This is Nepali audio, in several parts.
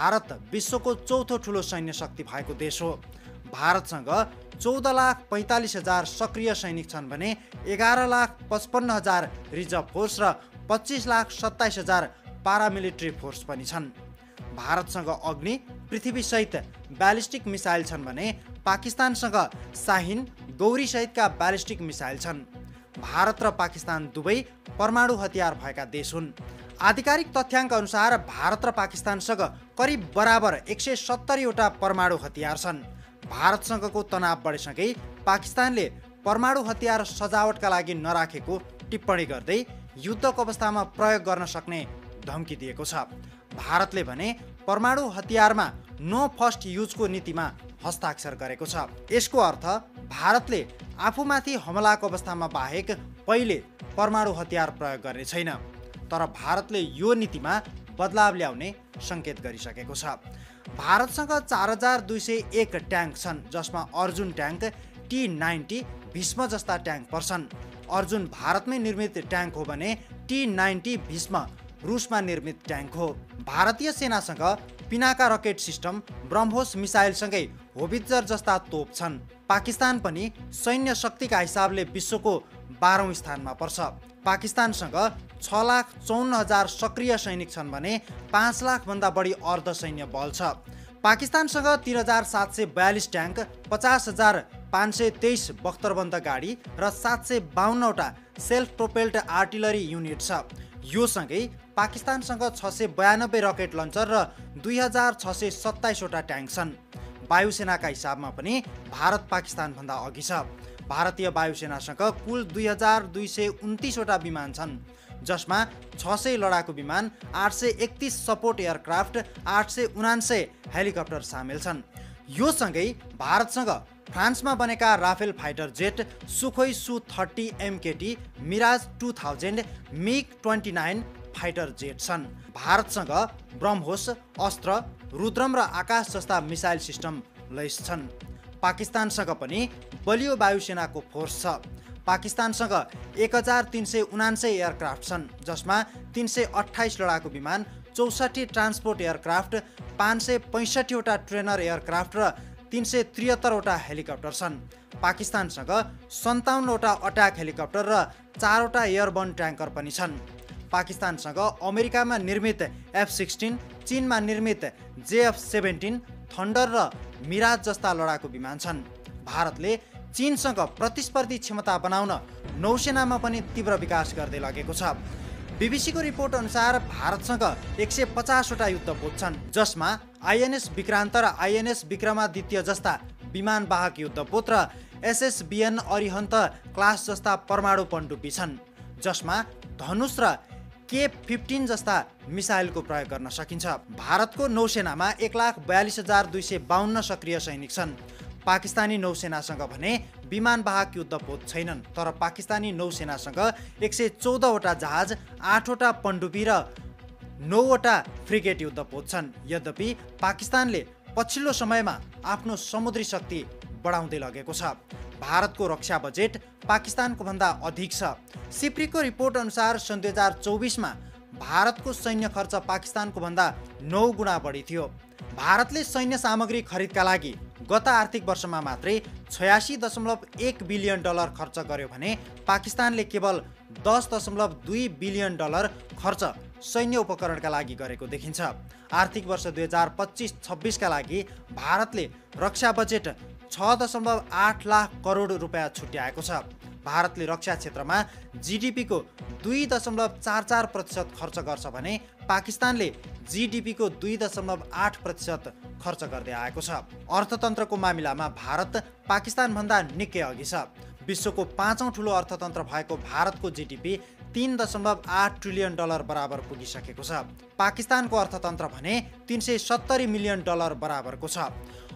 भारत विश्वको चौथो ठुलो सैन्य शक्ति भएको देश हो। भारतसँग 14,45,000 सक्रिय सैनिक छन् भने 11,55,000 रिजर्भ फोर्स र 25,27,000 पारामिलिट्री फोर्स पनि छन्। भारतसँग अग्नि पृथ्वी सहित ब्यालिस्टिक मिसाइल छन् भने पाकिस्तानसँग शाहिन गौरी सहितका ब्यालिस्टिक मिसाइल छन्। भारत र पाकिस्तान दुवै परमाणु हतियार भएका देश हुन्। आधिकारिक तथ्याङ्क अनुसार भारत र पाकिस्तानसँग करिब बराबर 170 वटा परमाणु हतियार छन्। भारतसँगको तनाव बढेसँगै पाकिस्तानले परमाणु हतियार सजावटका लागि नराखेको टिप्पणी गर्दै युद्धको अवस्थामा प्रयोग गर्न सक्ने धम्की दिएको छ। भारतले भने परमाणु हतियारमा नो फर्स्ट युजको नीतिमा हस्ताक्षर गरेको छ। यसको अर्थ भारतले आफूमाथि हमलाको अवस्थामा बाहेक पहिले परमाणु हतियार प्रयोग गर्ने छैन। तर भारतले यो नीतिमा बदलाव ल्याउने सङ्केत गरिसकेको छ। भारतसँग 4201 ट्याङ्क छन्, जसमा अर्जुन ट्याङ्क, T-90, भीष्म जस्ता ट्याङ्क पर्छन्। अर्जुन भारतमै निर्मित ट्याङ्क हो भने T-90 भीष्म रुसमा निर्मित ट्याङ्क हो। भारतीय सेनासँग पिनाका रकेट सिस्टम, ब्रह्मोस मिसाइलसँगै होवित्जर जस्ता तोप छन्। पाकिस्तान पनि सैन्य शक्तिका हिसाबले विश्वको 12औं स्थानमा पर्छ। पाकिस्तानसँग 6,54,000 सक्रिय सैनिक छन् भने 5 लाख भन्दा बढी अर्धसैन्य बल छ। पाकिस्तानसँग 3,742 ट्याङ्क, 50,523 बख्तरबन्द गाडी र 752 वटा सेल्फ प्रोपेल्ड आर्टिलरी युनिट छ। यो सँगै पाकिस्तानसँग 692 रकेट लन्चर र 2,627 वटा ट्याङ्क छन्। वायुसेनाका हिसाबमा पनि भारत पाकिस्तानभन्दा अघि छ। भारतीय वायुसेनासँग कुल 2,229 वटा विमान छन्, जसमा 600 लडाकु विमान, 831 सपोर्ट एयरक्राफ्ट, 879 हेलिकप्टर सामेल छन्। यो सँगै भारतसँग फ्रान्समा बनेका Rafale fighter jet, Sukhoi Su-30 MKT, Mirage 2000, MiG-29 fighter jet छन्। भारतसँग ब्रह्मोस, अस्त्र, रुद्रम र आकाश जस्ता मिसाइल सिस्टम लैस छन्। पाकिस्तानसँग पनि बलियो वायुसेनाको फोर्स छ। पाकिस्तानसँग 1,379 एयरक्राफ्ट छन्, जसमा 328 लडाकु विमान, 64 ट्रान्सपोर्ट एयरक्राफ्ट, 565 वटा ट्रेनर एयरक्राफ्ट र 373 वटा हेलिकप्टर छन्। पाकिस्तानसँग 57 वटा अट्याक हेलिकप्टर र 4 वटा एयरबर्न ट्याङ्कर पनि छन्। पाकिस्तानसँग अमेरिकामा निर्मित F-16, चीनमा निर्मित JF-17, थन्डर र मिराज जस्ता लडाकु विमान छन्। भारतले चीनसँग प्रतिस्पर्धी क्षमता बनाउन नौसेनामा पनि तीव्र विकास गर्दै लगेको छ। बीबीसीको रिपोर्ट अनुसार भारतसँग 150 वटा युद्धपोत छन्, जसमा INS विक्रान्त र INS विक्रमादित्य जस्ता विमानवाहक युद्धपोत र SSBN अरिहन्त क्लास जस्ता परमाणु पनडुब्बी छन्, जसमा धनुष र K-15 जस्ता मिसाइलको प्रयोग गर्न सकिन्छ। भारतको नौसेनामा 1,42,252 सक्रिय सैनिक छन्। पाकिस्तानी नौसेनासँग भने विमानवाहक युद्धपोत छैनन्, तर पाकिस्तानी नौसेनासँग 114 वटा जहाज, 8 वटा पनडुब्बी र 9 वटा फ्रिगेट युद्धपोत छन्। यद्यपि पाकिस्तानले पछिल्लो समयमा आफ्नो समुद्री शक्ति बढाउँदै लगेको छ। भारतको रक्षा बजेट पाकिस्तानको भन्दा अधिक छ। सिप्रीको रिपोर्ट अनुसार सन् 2024 मा भारतको सैन्य खर्च पाकिस्तानको भन्दा 9 गुणा बढी थियो। भारतले सैन्य सामग्री खरिदका लागि गत आर्थिक वर्षमा मात्रै $86.1 बिलियन खर्च गर्यो भने पाकिस्तानले केवल $10.2 बिलियन खर्च सैन्य उपकरणका लागि गरेको देखिन्छ। आर्थिक वर्ष 2025-26 का लागि भारतले रक्षा बजेट 6.8 लाख करोड रुपैयाँ छुट्याएको छ। भारतले रक्षा क्षेत्रमा GDP को 2.44% खर्च गर्छ भने पाकिस्तानले GDP को 2.8% खर्च गर्दै आएको छ। अर्थतन्त्रको मामिलामा भारत पाकिस्तान भन्दा निकै अघि छ। विश्वको 5औं ठुलो अर्थतन्त्र भएको भारतको GDP $3.8 ट्रिलियन बराबर पुगिसकेको छ। पाकिस्तानको अर्थतन्त्र भने $370 मिलियन बराबरको छ।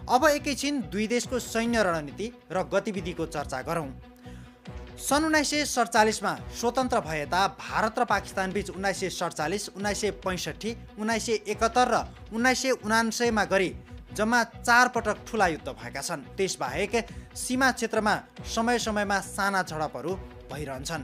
अब एकैछिन दुई देशको सैन्य रणनीति र गतिविधिको चर्चा गरौँ। सन् 1947 मा स्वतन्त्र भएता भारत र पाकिस्तान बीच 1947, 1965, 1971 र 1979 मा गरी जम्मा 4 पटक ठुला युद्ध भएका छन्। त्यसबाहेक सीमा क्षेत्रमा समय समयमा साना झडपहरू भइरहन्छन्।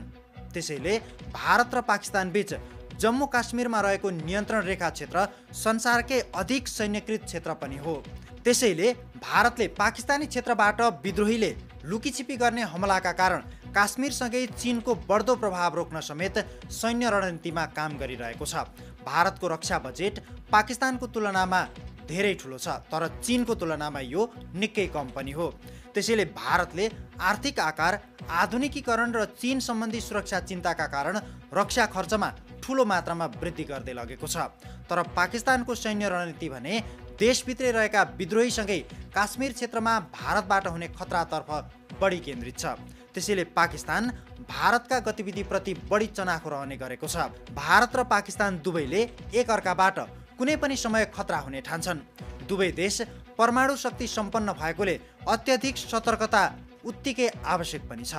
त्यसैले भारत र पाकिस्तान बीच जम्मू काश्मीरमा रहेको नियन्त्रण रेखा क्षेत्र संसारकै अधिक सैन्यकृत क्षेत्र पनि हो। त्यसैले भारतले पाकिस्तानी क्षेत्रबाट विद्रोहीले लुकीछिपी गर्ने हमलाका कारण काश्मीरसँगै चीनको बढ्दो प्रभाव रोक्न समेत सैन्य रणनीतिमा काम गरिरहेको छ। भारतको रक्षा बजेट पाकिस्तानको तुलनामा धेरै ठुलो छ, तर चीनको तुलनामा यो निकै कम पनि हो। त्यसैले भारतले आर्थिक आकार, आधुनिकीकरण र चीन सम्बन्धी सुरक्षा चिन्ताका कारण रक्षा खर्चमा ठुलो मात्रामा वृद्धि गर्दै लगेको छ। तर पाकिस्तानको सैन्य रणनीति भने देशभित्रै रहेका विद्रोहीसँगै काश्मीर क्षेत्रमा भारतबाट हुने खतरातर्फ बढी केन्द्रित छ। त्यसैले पाकिस्तान भारतका गतिविधिप्रति बढी चनाखो रहने गरेको छ। भारत र पाकिस्तान दुवैले एकअर्काबाट कुनै पनि समय खतरा हुने ठान्छन्। दुवै देश परमाणु शक्ति सम्पन्न भएकोले अत्यधिक सतर्कता उत्तिकै आवश्यक पनि छ।